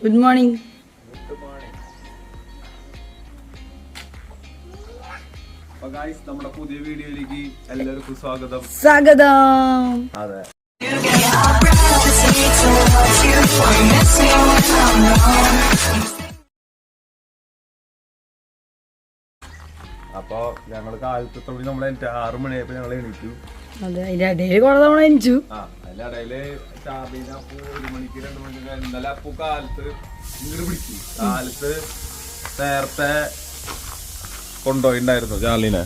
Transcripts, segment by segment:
Good morning. നമ്മുടെ പുതിയ വീഡിയോയിലേക്ക് എല്ലാവർക്കും സ്വാഗതം. അതെ, അപ്പൊ ഞങ്ങള് കാലത്ത് നമ്മളെ 6 മണിയായപ്പോ ഞങ്ങൾ എണീറ്റു. അതെ, അതിന്റെ ഇടയിൽ കുറെ തവണ എണീച്ചു. അതിനിടയില് ചാർലീനെ അപ്പു 1 മണിക്ക് 2 മണിക്ക് ഇന്നലെ അപ്പു കാലത്ത് ഇങ്ങോട്ട് പിടിച്ചു. കാലത്ത് നേരത്തെ കൊണ്ടുപോയിണ്ടായിരുന്നു ചാർലീനെ.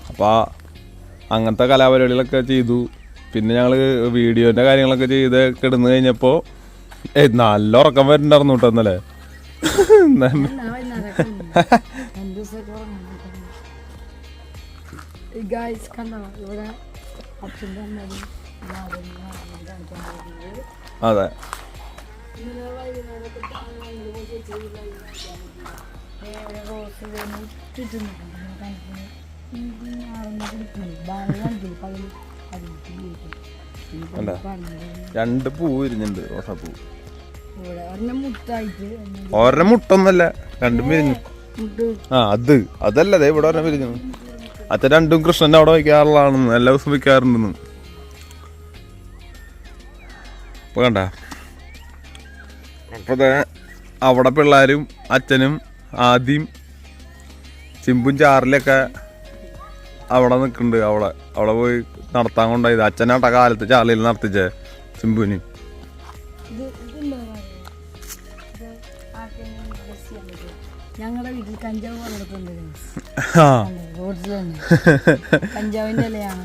അപ്പൊ അങ്ങനത്തെ കലാപരിപാടികളൊക്കെ ചെയ്തു. പിന്നെ ഞങ്ങള് വീഡിയോന്റെ കാര്യങ്ങളൊക്കെ ചെയ്ത് കിടന്നു കഴിഞ്ഞപ്പോ നല്ല ഉറക്കം വരുന്നുണ്ടായിരുന്നു കേട്ടോ ഇന്നലെ. അതെ, അല്ല 2 പൂ വിരിഞ്ഞിട്ടുണ്ട്, റോസാപ്പൂ. ഒരെണ്ണം മുട്ടൊന്നല്ല, 2 വിരിഞ്ഞു. അതല്ല, ഇവിടെ ഒരെണ്ണം വിരിഞ്ഞു. അത് 2 കൃഷ്ണൻ അവിടെ വയ്ക്കാറുള്ളതാണെന്ന്, എല്ലാ ദിവസവും വയ്ക്കാറുണ്ടെന്ന്. ഇപ്പൊ കണ്ട, അപ്പൊ അവിടെ പിള്ളേരും അച്ഛനും ആദ്യം ചിമ്പും ചാറിലൊക്കെ അവിടെ നിൽക്കുന്നുണ്ട്. അവിടെ പോയി നടത്താൻ കൊണ്ടായത്. അച്ഛനാട്ട കാലത്ത് ചാർലിയിൽ നടത്തിച്ചേ ചിമ്പുവിന്. ഞങ്ങളുടെ വീട്ടിൽ കഞ്ചാവ് വളർത്തുന്നുണ്ട്. കഞ്ചാവിന്റെ ഇലയാണ്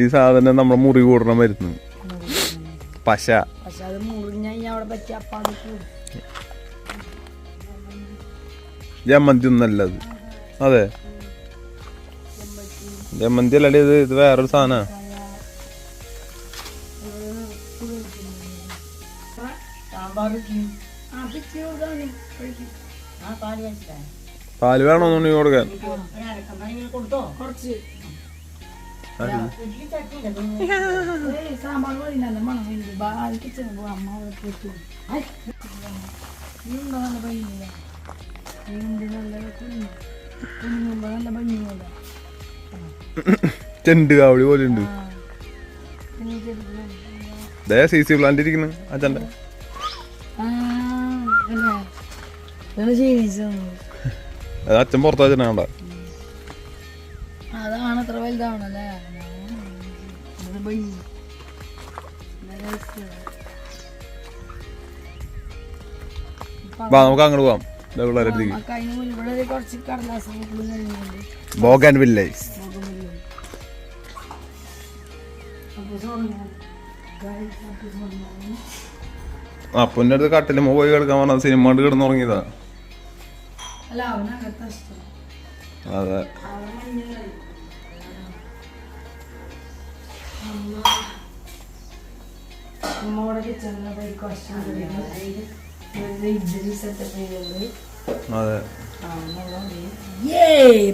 ഈ സാധനം നമ്മുടെ മുറി കൂടണ മരുന്ന്, പശ. പക്ഷെ അത് മുറിഞ്ഞ അവിടെ പറ്റിയ ജമന്തി ഒന്നല്ലത്. അതെ, ജമന്തി അല്ലേ ഇത് വേറൊരു സാധന. പാല് വേണോന്നു കൊടുക്കാൻ. ചെണ്ട് കാവടി പോലെ ഉണ്ട്. CC പ്ലാന്റ് ഇരിക്കുന്നു അച്ഛൻ്റെ. അച്ഛൻ പുറത്താ കണ്ട. അതാണ് അത്ര വലുതാവണല്ലേ. നമുക്ക് അങ്ങോട്ട് പോവാം. കുറച്ച് കടലാസ് ബോഗൻ വില്ലേജ്. അപ്പൻ്റെ അടുത്ത് കട്ടിലുമ്പോ പോയി കിടക്കാൻ പറഞ്ഞ സിനിമ കണ്ട് കിടന്നുറങ്ങിയതാ. അതെ, അതെ.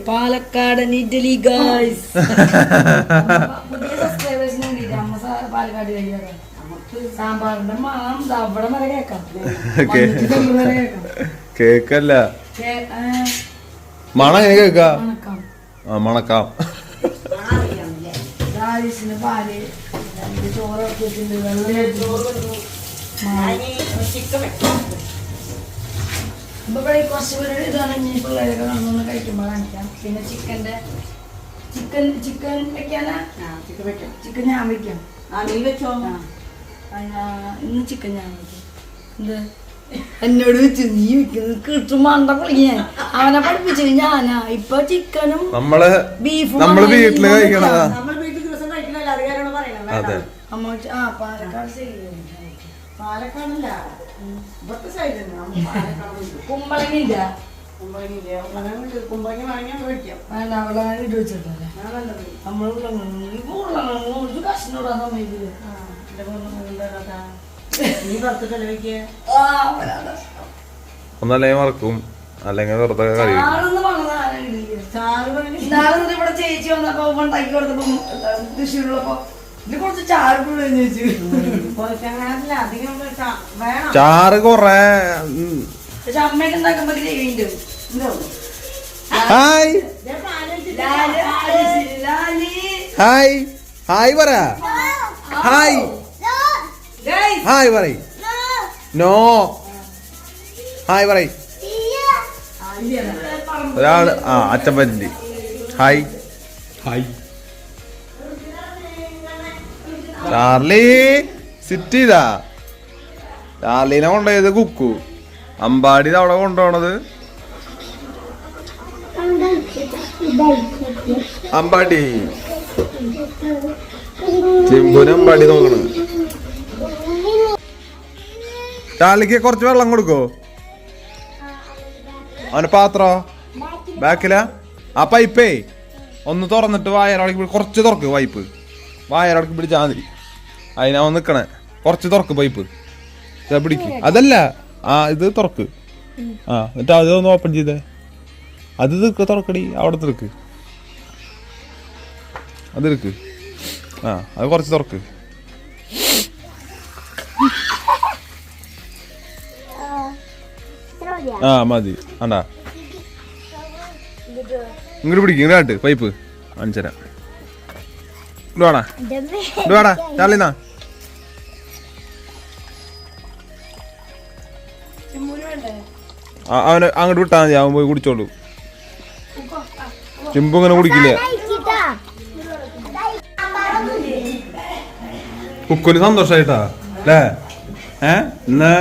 പാലക്കാടൻ ഇഡ്ഡലി ഗൈസ്. പാലക്കാട് സാമ്പാറിന്റെ മണം അവിടെ വരെ കേക്കാം. കേക്കല്ല, മണം എങ്ങനെ കേക്കാം? മണക്കാം. പാല് ചോറൊക്കെ കുറച്ച് പേരുടെ ഇതാണ് പിള്ളേരൊക്കെ കാണുന്ന കഴിക്കുമ്പോൾ കാണിക്കാം. പിന്നെ ചിക്കൻ വെക്കാനാ? ചിക്കൻ ഞാൻ വെക്കാം. ഇന്ന് ചിക്കൻ ഞാൻ വെക്കാം. എന്ത് എന്നോട് വെച്ച് നീ വെക്കുന്നത് കിട്ടും മണ്ട പൊളിക്കാൻ. അവനെ പഠിപ്പിച്ചു ഞാനാ. ഇപ്പൊ ചിക്കനും ബീഫും വീട്ടില് കഴിക്കണതാ. അമ്മ പാലക്കാട് ശരിയല്ല. പാലക്കാടല്ല, കുമ്പളങ്ങില്ല. കുമ്പളങ്ങ വാങ്ങിയാൽ മേടിക്കാം. വേണ്ട, അവളെ ഇട്ട് വെച്ചിട്ടല്ലേ നമ്മളുള്ള കഷ്ണോടാ സമയത്തില്. നീ വറുത്തിട്ടല്ലേ വെക്കുക? ഒന്നല്ലേ മറക്കും, അല്ലെങ്കിൽ വെറുതെ കഴിയും. ഇവിടെ ചേച്ചി വന്നപ്പോ ഉണ്ടാക്കി കൊടുത്തപ്പോ തൃശ്ശൂരുള്ളപ്പോ ഇത് കുറച്ച് ചാറ് ചോദിച്ചു. പോയിക്കാരില്ല അധികം വേണം. ചാറ് കൊറേ. പക്ഷെ അമ്മയൊക്കെ ഉണ്ടാക്കുമ്പോ ഗ്രേവി ഉണ്ട്. ഹായ് ഹായ് ഹായ് പറ. ഹായ് ഹായ് പറയ്. നോ ഹായ് പറയ്. ഒരാള് അച്ഛൻ പറ്റി. Hi hi. ചാർലി സിറ്റ് ചെയ്താ. ചാർലിനെ കൊണ്ടുപോയത് കുക്കു. അമ്പാടി അവിടെ കൊണ്ടുപോണത് അമ്പാടി. ചിമ്പുന് അമ്പാടി നോക്കണ്. ചാർലിക്ക് കുറച്ച് വെള്ളം കൊടുക്കോ? അവന് പാത്രോ ബാക്കില. ആ പൈപ്പേ ഒന്ന് തുറന്നിട്ട് വായറടക്കി കുറച്ച് തുറക്ക്. പൈപ്പ് വായറടക്കി പിടിച്ചാൽ മതി. അതിനവൻ നിക്കണേ. കുറച്ച് തുറക്ക് പൈപ്പ് പിടിക്ക്. അതല്ല ഇത് തുറക്ക്. എന്നിട്ട് അതൊന്ന് ഓപ്പൺ ചെയ്തേ. അത് തുറക്കടി. അവിടെ എടുക്ക്. അതെടുക്ക്. അത് കുറച്ച് തുറക്ക്. മതി. ആണ്ടാ ഇങ്ങോട്ട് പിടിക്കും. ഇങ്ങോട്ട് പൈപ്പ് കാണിച്ചരാം. ഇടുവാടാ ഇടുവാടാ ചാർലിന്നാ. അവനെ അങ്ങോട്ട് വിട്ടാ മതി. അവൻ പോയി കുടിച്ചോളൂ. ചിമ്പു ഇങ്ങനെ കുടിക്കില്ല. കുക്കുന് സന്തോഷായിട്ടാ അല്ലേ? ഇന്ന്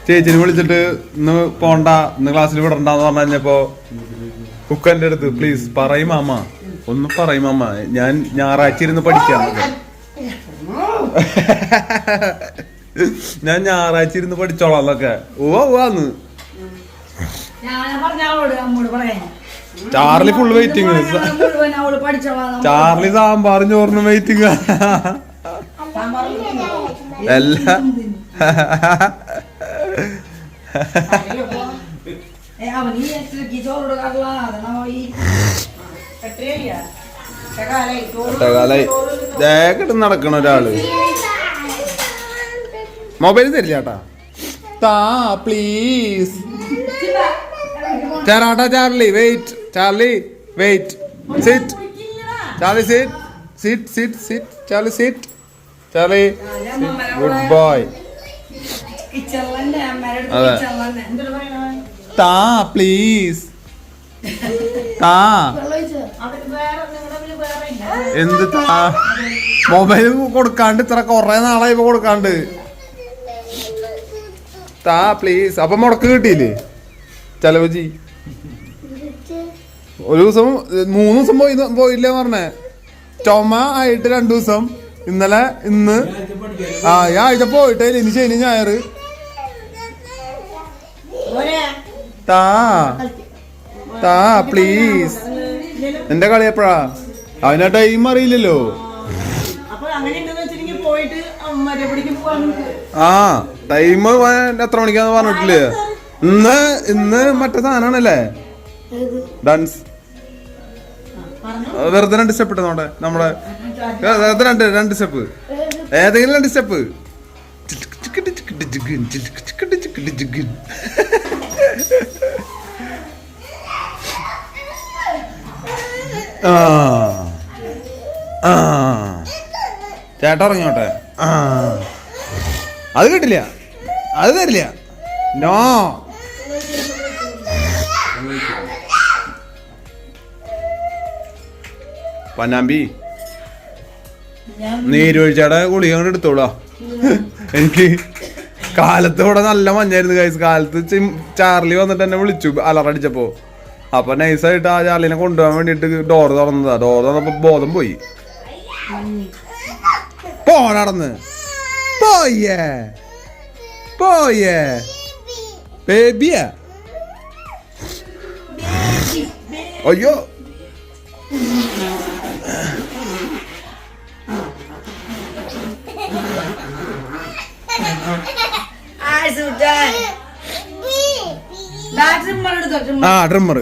ചേച്ചിനെ വിളിച്ചിട്ട് ഇന്ന് പോണ്ട, ഇന്ന് ക്ലാസ്സിൽ വിടണ്ടെന്ന് പറഞ്ഞു കഴിഞ്ഞപ്പോ കുക്കന്റെ അടുത്ത് പ്ലീസ് പറയും മാമ, ഒന്ന് പറയും മാമ, ഞാൻ ഞായറാഴ്ച ഇരുന്ന് പഠിക്കാം. ഞാൻ ഞായറാഴ്ച ഇരുന്ന് പഠിച്ചോളാം എന്നൊക്കെ. ഓന്ന് ചാർലി ഫുൾ വെയിറ്റിംഗ്. ചാർലി സാമ്പാറും ചോറിനും വെയിറ്റിംഗ്. എല്ലാം നടക്കണ ഒരാള് മൊബൈൽ തരില്ല ചേട്ടാ. താ പ്ലീസ്. ചേട്ടാ Charlie wait. Charlie wait. Sit. Charlie sit. Sit sit sit. Charlie sit. Charlie good boy. അതെ. താ പ്ലീസ്. താ. എന്ത് താ? മൊബൈൽ കൊടുക്കാണ്ട് ഇത്ര കൊറേ നാളായി ഇപ്പൊ കൊടുക്കാണ്ട്. താ പ്ലീസ്. അപ്പൊ മുടക്ക് കിട്ടിയില്ലേ ചെലവ് ചെയ്. ഒരു ദിവസം 3 ദിവസം പോയില്ല പറഞ്ഞേ. ചുമ ആയിട്ട് 2 ദിവസം. ഇന്നലെ ഇന്ന് ഈ ആഴ്ച പോയിട്ടേ. ഇനി ശനി ഞായർ. താ താ പ്ലീസ്. എന്റെ കളി എപ്പഴാ? അവനാ ടൈം അറിയില്ലല്ലോ. ടൈം എത്ര മണിക്കാന്ന് പറഞ്ഞിട്ടില്ലേ? ഇന്ന് മറ്റേ സാധനാണല്ലേ ഡാൻസ്. വെറുതെ 2 സ്റ്റെപ്പ് ഇട്ടോട്ടെ. നമ്മുടെ രണ്ട് സ്റ്റെപ്പ്. ഏതെങ്കിലും 2 സ്റ്റെപ്പ്. ചേട്ടാ ഇറങ്ങിയോട്ടെ. അത് കിട്ടില്ല. അത് തരില്ല. നോ. പന്നാമ്പി നീരൊഴിച്ചയുടെ ഗുളിക കൊണ്ട് എടുത്തോളാ. എനിക്ക് കാലത്ത് ഇവിടെ നല്ല മഞ്ഞായിരുന്നു ഗൈസ്. കാലത്ത് ചാർലി വന്നിട്ട് എന്നെ വിളിച്ചു അലറടിച്ചപ്പോ. അപ്പൊ നൈസായിട്ട് ആ ചാർലിനെ കൊണ്ടുപോകാൻ വേണ്ടിട്ട് ഡോർ തുറന്നതാ. ഡോർ തുറന്നപ്പോ ബോധം പോയി. പോടന്ന് പോയേ പോയേ ബേബിയാ. അയ്യോ ട്രിമ്മർ.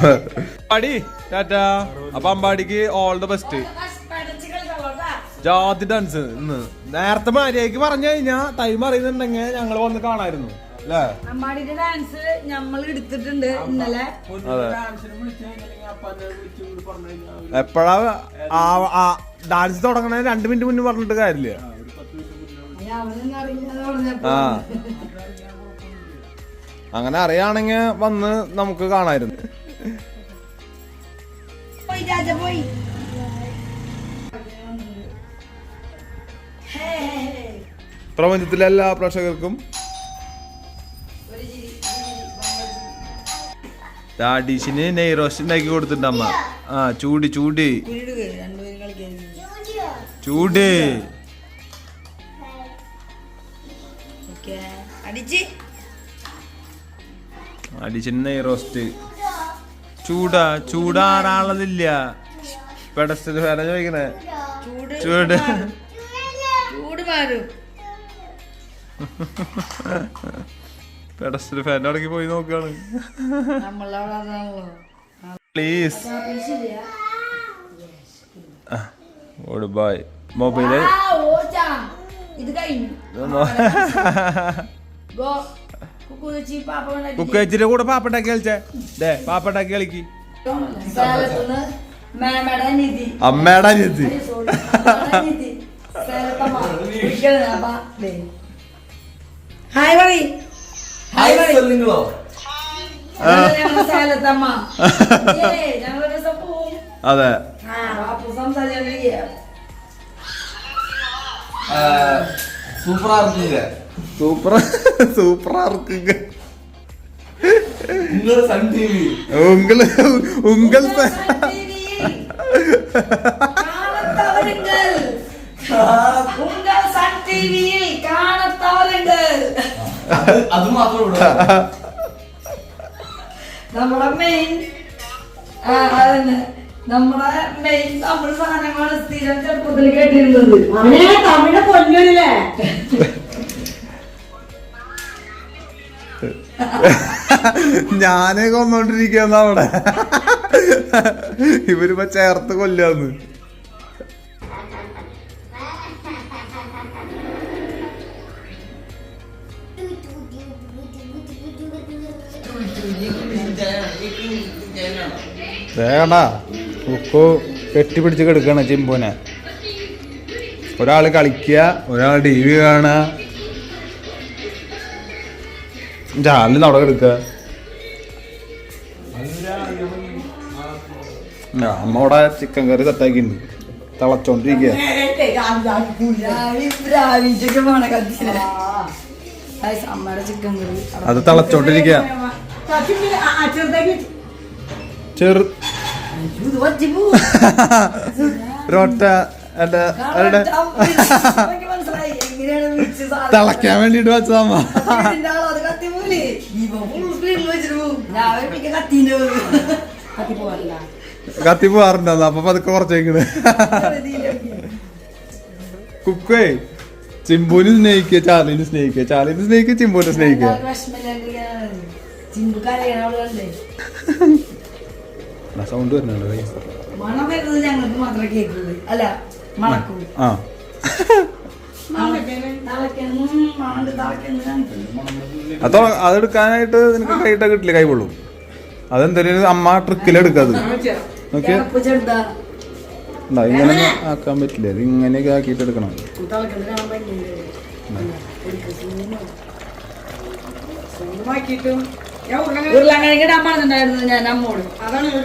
അമ്പാടി ടാറ്റാ. അപ്പൊ അമ്പാടിക്ക് ഓൾ ദ ബെസ്റ്റ്. ജാതി ഡാൻസ് ഇന്ന് നേരത്തെ മര്യാദക്ക് പറഞ്ഞു കഴിഞ്ഞാ ടൈം അറിയുന്നുണ്ടെങ്കിൽ ഞങ്ങള് വന്ന് കാണായിരുന്നു അല്ലേ? അമ്മാടിയുടെ ഡാൻസ് നമ്മൾ എടുത്തിട്ടുണ്ട് ഇന്നലെ. എപ്പോഴാ ഡാൻസ് തുടങ്ങണ 2 മിനിറ്റ് മുന്നേ പറഞ്ഞിട്ട് കാര്യമില്ല. ആ അങ്ങനെ അറിയാണെങ്കി വന്ന് നമുക്ക് കാണായിരുന്നു. പ്രപഞ്ചത്തിലെ എല്ലാ പ്രേക്ഷകർക്കും ഡിഷിന് നെയ് റോസ്റ്റ് ഉണ്ടാക്കി കൊടുത്തിട്ടുണ്ട് അമ്മ. ആ ചൂട് ചൂട് ചൂട്. അടിച്ചിന് നെയ് റോസ്റ്റ് ചൂടാറാളതില്ല. പെടസ്റ്റൽ ഫാന ചോദിക്കണേ. ചൂട് പെടസ്റ്റൽ ഫാൻ്റെ അടക്കി പോയി നോക്കാണ്. Please by. മൊബൈല് കുക്കച്ചിന്റെ കൂടെ പാപ്പണ്ടാക്കി കളിച്ചേ. പാപ്പണ്ടാക്കി കളിക്ക്. അമ്മയുടെ അനിയത്തി. ഹായ് പറയ്. അതെ സൂപ്പർ ഉങ്കൾ അത് മാത്രമേ നമ്മുടെ മെയിൻ അതന്നെ നമ്മുടെ മെയിൻ തമിഴ് സാധനങ്ങളാണ് സ്ഥിരം ചെറുപ്പത്തിൽ കേട്ടിരുന്നത്. തമിഴ് പൊന്നൂരില്ലേ? ഞാനേ കൊന്നോണ്ടിരിക്കുന്ന അവിടെ ഇവരിപ്പോ ചേർത്ത് കൊല്ലാന്ന്. വേണ്ട ഉപ്പു കെട്ടിപ്പിടിച്ച് കിടക്കണ ചിമ്പൂനെ. ഒരാള് കളിക്കുക, ഒരാൾ TV കാണുക, ചാലിൽ അവിടെ കിടക്കുക. അമ്മ അവിടെ ചിക്കൻ കറി സെറ്റാക്കിണ്ട് തിളച്ചോണ്ടിരിക്കുക. അമ്മയുടെ ചിക്കൻ കറി അത് തിളച്ചോണ്ടിരിക്കുക. ചെറു റൊട്ട തിളക്കാൻ വേണ്ടിട്ട് വെച്ചതമ്മ. കത്തി പോവാറുണ്ടോ? അപ്പൊ പതുക്കെ കുറച്ചേക്കണ്. കുക്കേ ചിമ്പൂന് സ്നേഹിക്കുക, ചാർലിന് സ്നേഹിക്കുക, ചാർലിന് സ്നേഹിക്കുക, ചിമ്പൂനെ സ്നേഹിക്കുക. സൗണ്ട് വരുന്നുണ്ട്. മണം വരുന്നത് ഞങ്ങൾക്ക് മാത്രമേ കേൾക്കുള്ളൂ. അല്ല മണക്കൂ. ആ അതെടുക്കാനായിട്ട് നിനക്ക് കൈയിട്ട കിട്ടില്ല, കൈ കൊള്ളും. അതെന്തായാലും അമ്മ ട്രിക്കിലെടുക്കത്. ഓക്കെ ഇങ്ങനെ ആക്കാൻ പറ്റില്ല. ഇത് ഇങ്ങനെയൊക്കെ ആക്കിയിട്ട് എടുക്കണം. ഉരുളക്കിഴങ്ങിട്ട് അമ്മാണെന്നുണ്ടായിരുന്നു ഞാൻ അമ്മോട്.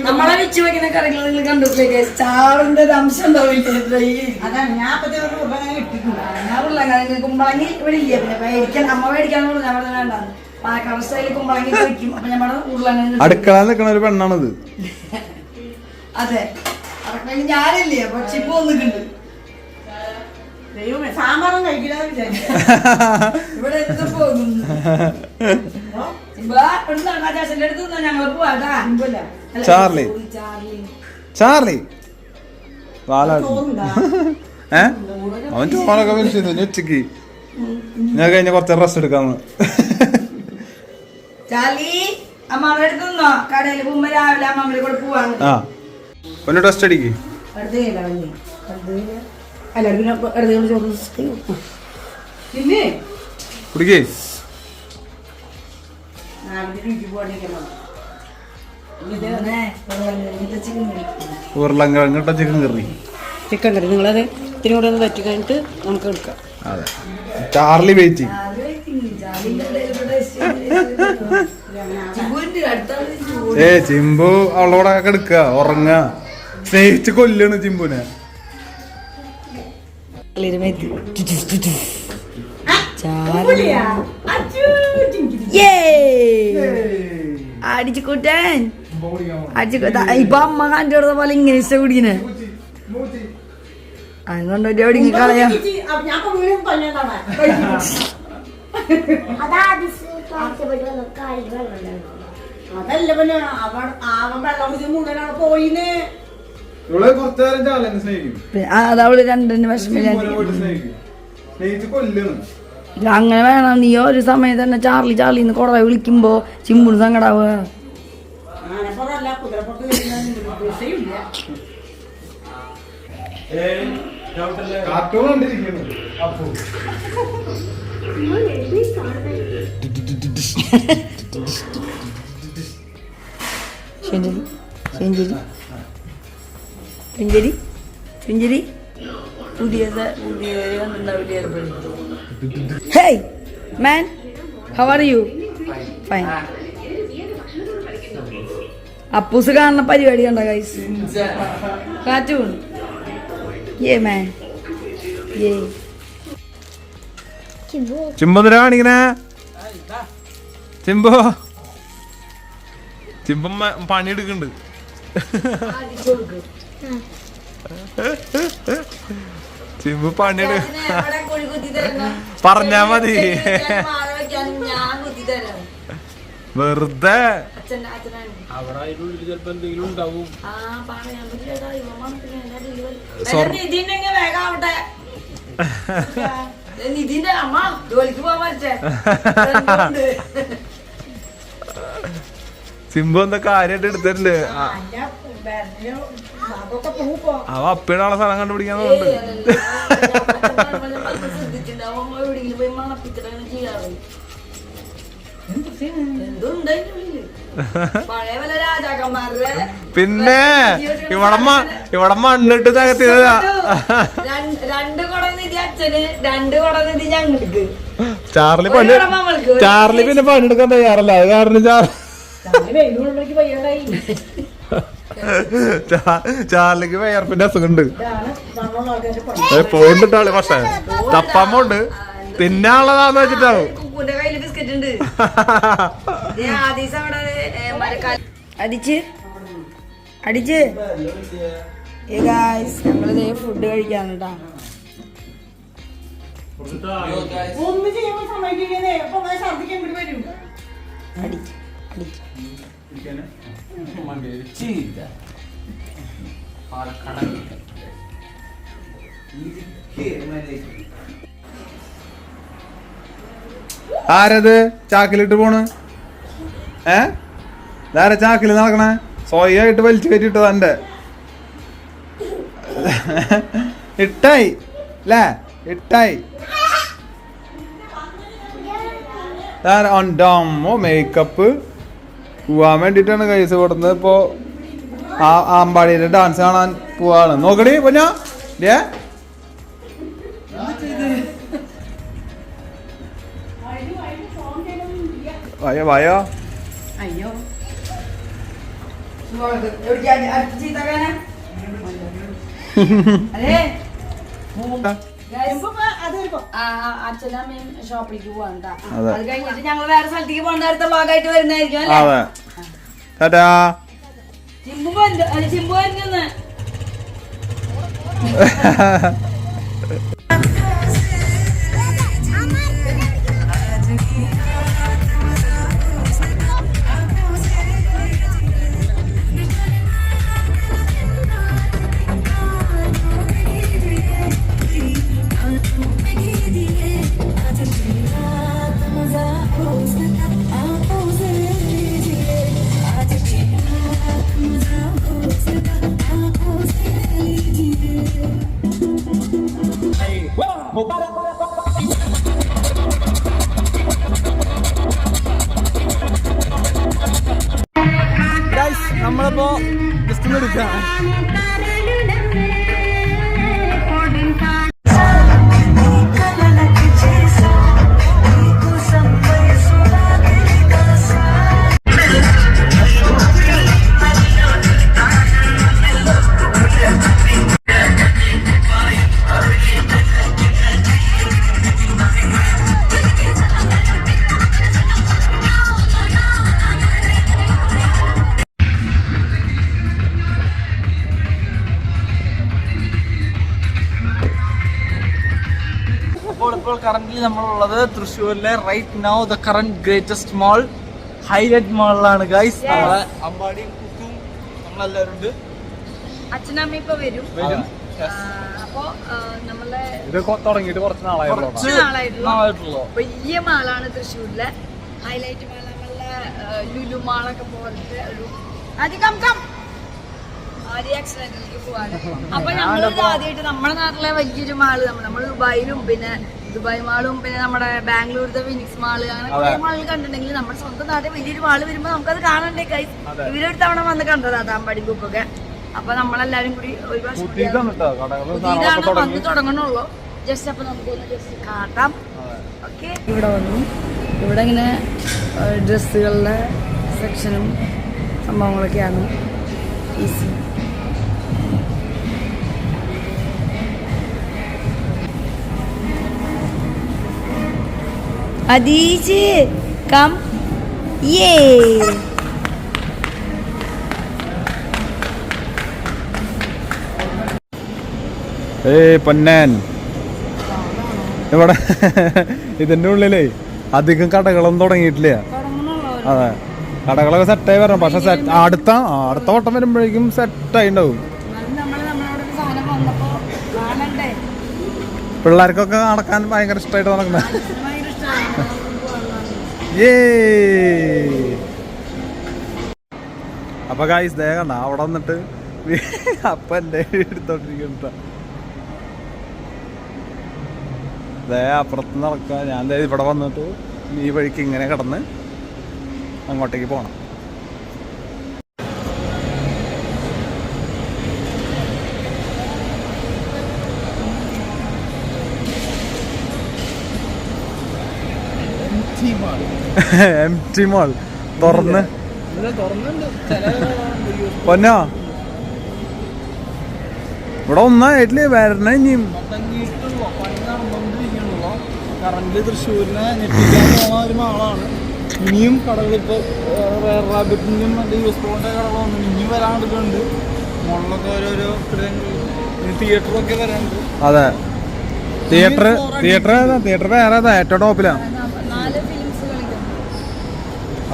നമ്മളെ വെച്ച് വെക്കുന്ന കറികൾ നിങ്ങൾ കണ്ടിട്ടില്ലേ? ചാറിന്റെ ഒരു അംശം ഉണ്ടാവില്ല. ഞാൻ ഉരുളക്കിഴങ്ങ് കുമ്പളങ്ങി ഇവിടെ ഇല്ല. പിന്നെ മേടിക്കാൻ അമ്മ മേടിക്കാന്ന് പറഞ്ഞു. ഞാൻ വേണ്ട പാലക്കാട് സ്റ്റൈലിൽ കുമ്പളങ്ങി കഴിക്കും. അപ്പൊ ഞാൻ ഉരുളക്കിഴങ്ങ് അടുക്കള നിൽക്കണ ഒരു പെണ്ണാണത്. അതെ ഞാനില്ലേ പക്ഷെ ഇപ്പൊ ഒന്നിട്ടുണ്ട്. സാമ്പാറും കഴിക്കില്ലാന്ന് വിചാരിച്ചു. ഇവിടെ എന്ത് പോകുന്നു? ചാർലി ചാർലി അവൻ ചോറൊക്കെ വിളിച്ചിരുന്നു ഉച്ചക്ക്. ഞാൻ കഴിഞ്ഞ കുറച്ച് റെസ്റ്റ് എടുക്കാന്ന്. ചാർലി അമ്മാമ്മ എടുത്തുന്നോ കടയിൽ പോകുമ്പോ രാവിലെ അമ്മാമ്മയുടെ കൂടെ പോവാണ്. ആ ഒന്ന് ടെസ്റ്റ് അടിക്ക്. പിന്നെ കുടിക്കേ. ഉരുളങ്കിഴങ്ങിട്ട ചിക്കൻ കറി. ചിക്കൻ കറി നിങ്ങളത് ഇത്തിരി കൂടെ ഒന്ന് തട്ടി കഴിഞ്ഞിട്ട് നമുക്ക് എടുക്കാം. അതെ ചാർലി വെയിറ്റ്. ചിമ്പു അവളോടെ കിടക്കുക ഉറങ്ങ. സ്നേഹിച്ച് കൊല്ലാണ് ചിമ്പുനെ. അടിച്ചു കൂട്ടാൻ ഇപ്പൊ അമ്മ കണ്ടുകൊടുത്ത പോലെ ഇങ്ങനെ ഇഷ്ടം കുടിക്കണേ. അതുകൊണ്ട് ഒടിങ്ങി കളയാ. അതല്ല പിന്നെ അവൻ വെള്ളം കുടിച്ച് മുഴുവനാണ് പോയിന്ന്. അതവള് രണ്ടിന് വിഷമില്ല. അങ്ങനെ വേണം. നീ ഒരു സമയത്ത് തന്നെ ചാർലിന്ന് കുറെ വിളിക്കുമ്പോ ചിമ്പുണ് സങ്കടാവുക. സെഞ്ചുരി Hey man, how are you? Fine. Appus കാണുന്ന പരിപാടി കണ്ട guys. Cartoon. Yeah man. Yeah. ചിമ്പന്തിരാ കാണിക്കണേ. ചിമ്പോ ചിമ്പം പണിയെടുക്കുന്നുണ്ട്. ചിമ്പ് പണിയെടു പറഞ്ഞാ മതി. വെറുതെ നിതിന്റെ അമ്മ ജോലിക്ക് പോവാൻ സിംബു എന്താ കാര്യമായിട്ട് എടുത്തിട്ടുണ്ട്. അവ അപ്പയുടെ സ്ഥലം കണ്ടുപിടിക്കാൻ പിന്നെ ഇവിടെ മണ്ണിട്ട് തകർത്തിയതാ. ചാർലി പിന്നെ പണിയെടുക്കാൻ തയ്യാറല്ല. അത് കാരണം ചാർലിക്ക് വയർപ്പിന്റെ അസുഖമുണ്ട്. പോയിട്ടാള് പക്ഷെ തപ്പാമുണ്ട് തിന്നാനുള്ളതാന്ന് വെച്ചിട്ടാവും. അടിച്ച് ഞങ്ങളിതേ ഫുഡ് കഴിക്കാണ് കേട്ടാ. ഒന്നും ചെയ്യുമ്പോ സമ്മതിക്കുന്നേ അപ്പൊ ഛർദിക്കാൻ കൂടി വരും. ആരത് ചാക്കിലിട്ട് പോണ്? ഇതാരാ ചാക്കില് നടക്കണേ? സ്വയായിട്ട് വലിച്ചു കയറ്റിട്ടത് എന്റെ ഇട്ടായി അല്ലേ? ഇട്ടായി മേക്കപ്പ് പോവാൻ വേണ്ടിട്ടാണ് കൈസ് കൊടുക്കുന്നത്. ഇപ്പൊ ആമ്പാടിയുടെ ഡാൻസ് കാണാൻ പോവാണ്. നോക്കടി പൊന്നാ. വയോ വയോ. അയ്യോ അച്ഛനമ്മയും ഷോപ്പിലേക്ക് പോവാണ്. അത് കഴിഞ്ഞിട്ട് ഞങ്ങൾ വേറെ സ്ഥലത്തേക്ക് പോകേണ്ട അടുത്ത ഭാഗമായിട്ട് വരുന്നതായിരിക്കും അല്ലേ? ചിമ്പു വരുന്നു. നമ്മളിപ്പോ ജസ്റ്റ് ഒന്ന് എടുക്കാം. ഇപ്പോൾ കറന്റ് നമ്മളുള്ളത് തൃശ്ശൂരിലെ right now the current greatest mall highlight മാളിലാണ് ഗൈസ്. നമ്മളെ അമ്പാടിയും കുക്കും നമ്മളെല്ലാവരും ഉണ്ട്. അച്ഛനമ്മ ഇപ്പൊ വരും. അപ്പൊ നമ്മളെ ഇത് തുടങ്ങിയിട്ട് കുറച്ച് നാളായിട്ടുള്ളൂ. വലിയ മാളാണ് തൃശ്ശൂരിലെ ഹൈലൈറ്റ് മാൾ. നമ്മളുടെ ലുലു മാളൊക്കെ പോലത്തെ ഒരു ആക്സിഡന്റിലേക്ക് പോവാണ്. അപ്പൊ ഞങ്ങളിത് ആദ്യമായിട്ട് നമ്മുടെ നാട്ടിലെ വലിയൊരു മാള് നമ്മൾ ദുബായിലും പിന്നെ ദുബായ് മാളും പിന്നെ നമ്മുടെ ബാംഗ്ലൂരിലെ ഫിനിക്സ് മാള് അങ്ങനെ കുറെ മാളുകൾ കണ്ടിട്ടുണ്ടെങ്കിൽ നമ്മുടെ സ്വന്തം നാട്ടിൽ വലിയൊരു മാള് വരുമ്പോ നമുക്കത് കാണണ്ടേ കൈസ്. ഇവരൊരു തവണ വന്ന് കണ്ടതാണ് അമ്പാടി ഗ്രൂപ്പൊക്കെ. അപ്പൊ നമ്മളെല്ലാരും കൂടി ഒരു പ്രാവശ്യം വന്ന് തുടങ്ങണുള്ളൂ. ജസ്റ്റ് അപ്പൊ നമുക്കൊന്ന് ജസ്റ്റ് കാട്ടാം. ഓക്കെ, ഇവിടെ വന്നു. ഇവിടെ ഇങ്ങനെ ഡ്രസ്സുകളുടെ സെക്ഷനും സംഭവങ്ങളൊക്കെയാണ്. ഈസി. അദീജ് കം. യേ പൊന്നാൻ ഇവിടെ ഇതിന്റെ ഉള്ളിലേ അധികം കടകളൊന്നും തുടങ്ങിയിട്ടില്ല. അതെ, കടകളൊക്കെ സെറ്റായി വരണം. പക്ഷെ അടുത്ത വട്ടം വരുമ്പോഴേക്കും സെറ്റായി ഉണ്ടാവും. പിള്ളേർക്കൊക്കെ നടക്കാൻ ഭയങ്കര ഇഷ്ടമായിട്ട് നടക്കുന്ന അപ്പൊ ഗായ്സ് ദേ കണ്ട അവിടെ വന്നിട്ട് അപ്പൊ എന്റെ എടുത്തോണ്ടിരിക്കുന്ന ദേ അപ്പുറത്ത് നടക്കുക. ഞാൻ ഇവിടെ വന്നിട്ട് ഈ വഴിക്ക് ഇങ്ങനെ കിടന്ന് അങ്ങോട്ടേക്ക് പോണം. എം ടി മാൾ തുറന്ന് പൊന്നോ ഇവിടെ ഒന്നായിട്ടില്ലേ വരണ ഇനിയും. കറന്റ് തൃശ്ശൂരിനെ ഞെട്ടിക്കാൻ പോണ ഒരു മാളാണ്. ഇനിയും കടകൾ ഇപ്പോൾ റാബിറ്റിൻ്റെയും മറ്റേ യൂസ് പോകേണ്ട കടകളൊന്നും ഇനിയും വരാണ്ടിട്ടുണ്ട്. മുകളിലൊക്കെ ഓരോരോ തിയേറ്ററൊക്കെ വരാനുണ്ട്. അതെ, തിയേറ്റർ വേറെ ഏറ്റവും ടോപ്പിലാണ്.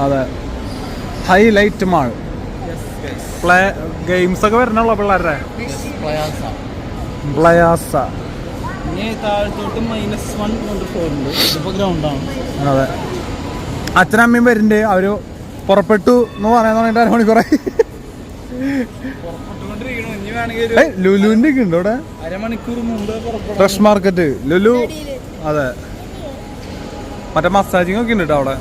അതെ, ഹൈലൈറ്റ് മാൾ. ഗെയിംസ് ഒക്കെ വരണല്ലോ പിള്ളേരുടെ. പ്ലയാസ ഇനി താഴത്തോട്ട് -1 കൊണ്ട് പോകുന്നുണ്ട്. ഇതിപ്പോൾ ഗ്രൗണ്ടാണ്. അതെ, അച്ഛനമ്മയും വരുന്നുണ്ട്. അവര് പുറപ്പെട്ടു എന്ന് പറയാൻ തുടങ്ങിയിട്ട് അരമണിക്കൂറായി. പുറപ്പെട്ടുകൊണ്ടിരിക്കണം. ഇനി വേണമെങ്കിൽ ലുലുവിന്റെ ഒക്കെ ഉണ്ട് ഇവിടെ. അരമണിക്കൂർ മുമ്പ് പുറപ്പെടും. Fresh market Lulu. അതെ, മറ്റേ മസാജിങ് ഒക്കെ ഉണ്ട് കേട്ടോ അവിടെ.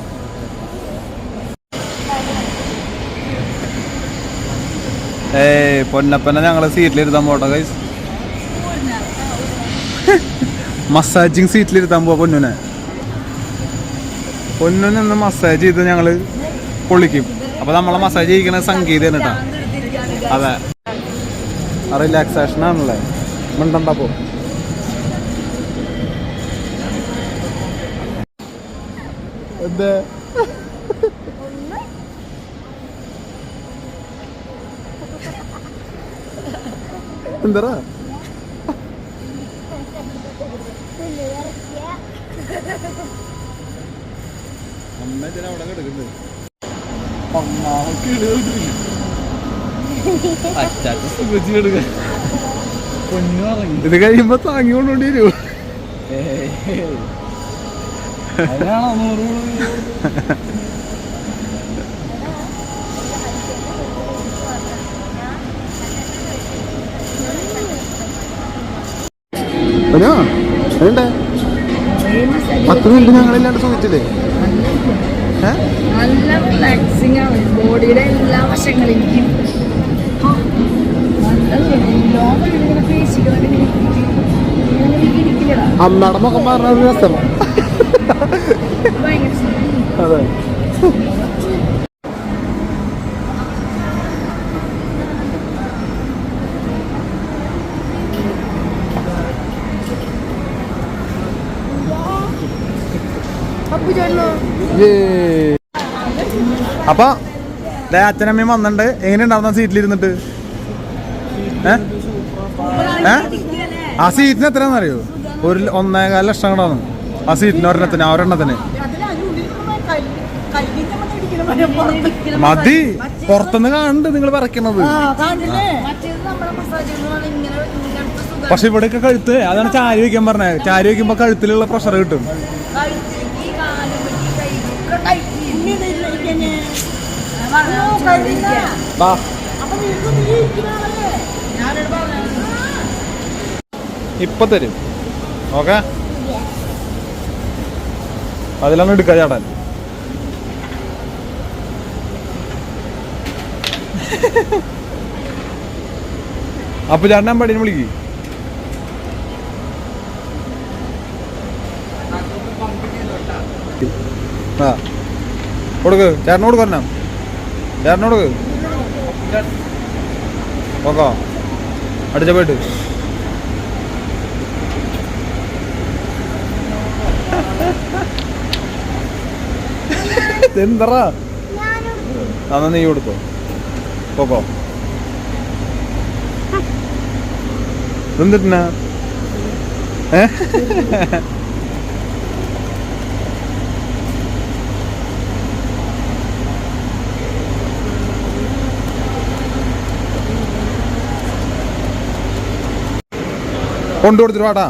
പൊന്നപ്പനെ ഞങ്ങള് സീറ്റിലിരുത്താൻ പോട്ടെ ഗൈസ്. മസാജിങ് സീറ്റിലിരുത്താൻ പോവാ പൊന്നുനെ മസാജ് ചെയ്ത് ഞങ്ങള് പൊളിക്കും. അപ്പൊ നമ്മളെ മസാജ് ചെയ്യിക്കണ സംഗീതം കേട്ടാ. അതെ, റിലാക്സേഷൻ ആണല്ലേ. മിണ്ടണ്ടപ്പോ എന്താ എന്താ അമ്മ ഇതിനെ അവിടെ കിടക്കുന്നത്. ഇത് കഴിയുമ്പോ താങ്ങിക്കൊണ്ടോണ്ടി വരും. മോനോ വേണ്ടേ 10 മിനിറ്റ് ഞങ്ങളില്ലാണ്ട് സുഖിച്ചില്ലേ? നല്ല റിലാക്സിങ് ആണ് ബോഡിയുടെ എല്ലാ വശങ്ങളിലേക്കും. അമ്മയുടെ മുഖം പറഞ്ഞ രസം. അതെ അപ്പൊ അച്ഛനമ്മയും വന്നിട്ടുണ്ട്. എങ്ങനെ ഉണ്ടാവുന്ന സീറ്റിലിരുന്നിട്ട്? ആ സീറ്റിന് എത്രയാണെന്ന് അറിയോ? 1.25 ലക്ഷം കൂടാണ് ആ സീറ്റിന്. ഒരെണ്ണത്തിന് മതി. പുറത്തുനിന്ന് കാണുന്നുണ്ട് നിങ്ങൾ പറയ്ക്കണത്. പക്ഷെ ഇവിടെയൊക്കെ കഴുത്ത്, അതാണ് ചാരി വയ്ക്കാൻ പറഞ്ഞത്. ചാരി വയ്ക്കുമ്പോ കഴുത്തിലുള്ള പ്രഷർ കിട്ടും. ഇപ്പൊ തരും. ഓക്കെ, അതിലാണ് എടുക്ക ചാടാൻ. അപ്പൊ ചേട്ടൻ പടീനെ വിളിക്ക്. ആ കൊടുക്ക്, ചേട്ടനോട് പറഞ്ഞാ. ചേട്ടനോട് ഓക്കോ അടിച്ച പോയിട്ട്. എന്തറാ എന്നാ നീ കൊടുത്തോ. പോക്കോ എന്തിട്ടാ കൊണ്ടു കൊടുത്തിട്ട് വാട്ടാ.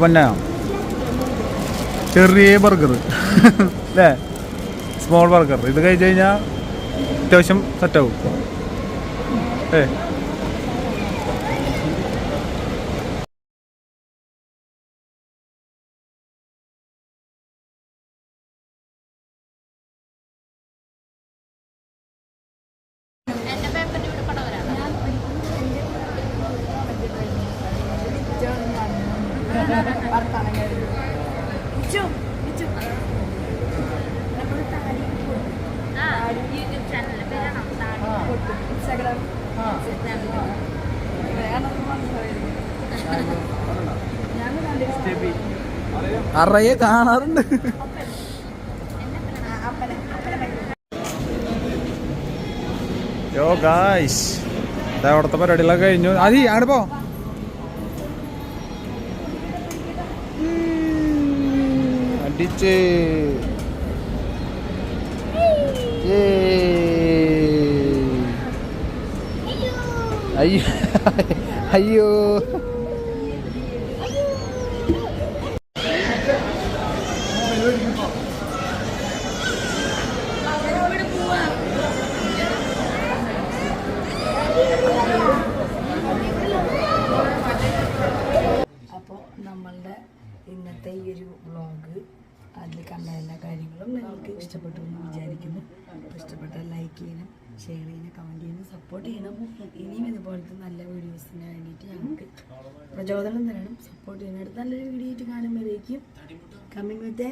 പൊന്ന ചെറിയ ബർഗർ അല്ലേ, സ്മോൾ ബർഗർ. ഇത് കഴിച്ച് കഴിഞ്ഞാൽ അത്യാവശ്യം സെറ്റാവും. അറയെ കാണാറുണ്ട്. യോ ഗായ്സ്, അവിടുത്തെ പരിപാടികളൊക്കെ കഴിഞ്ഞു. അതി അവിടെ പോ. അടിച്ച് അയ്യോ അയ്യോ. അപ്പോൾ നമ്മളുടെ ഇന്നത്തെ ഈ ഒരു വ്ളോഗ് അതിൽ കണ്ട എല്ലാ കാര്യങ്ങളും നിങ്ങൾക്ക് ഇഷ്ടപ്പെട്ടു എന്ന് വിചാരിക്കുന്നു. ഇഷ്ടപ്പെട്ടാൽ ലൈക്ക് ചെയ്യണം, ഷെയർ ചെയ്യണം, കമൻറ്റ് ചെയ്യണം, സപ്പോർട്ട് ചെയ്യണം. ഇനിയും ഇതുപോലത്തെ നല്ല വീഡിയോസിന് വേണ്ടിയിട്ട് ഞങ്ങൾക്ക് പ്രചോദനം തരണം, സപ്പോർട്ട് ചെയ്യണം. അടുത്ത നല്ലൊരു വീഡിയോ ആയിട്ട് കാണുമ്പോഴേക്കും കമ്മിങ് വിത്ത്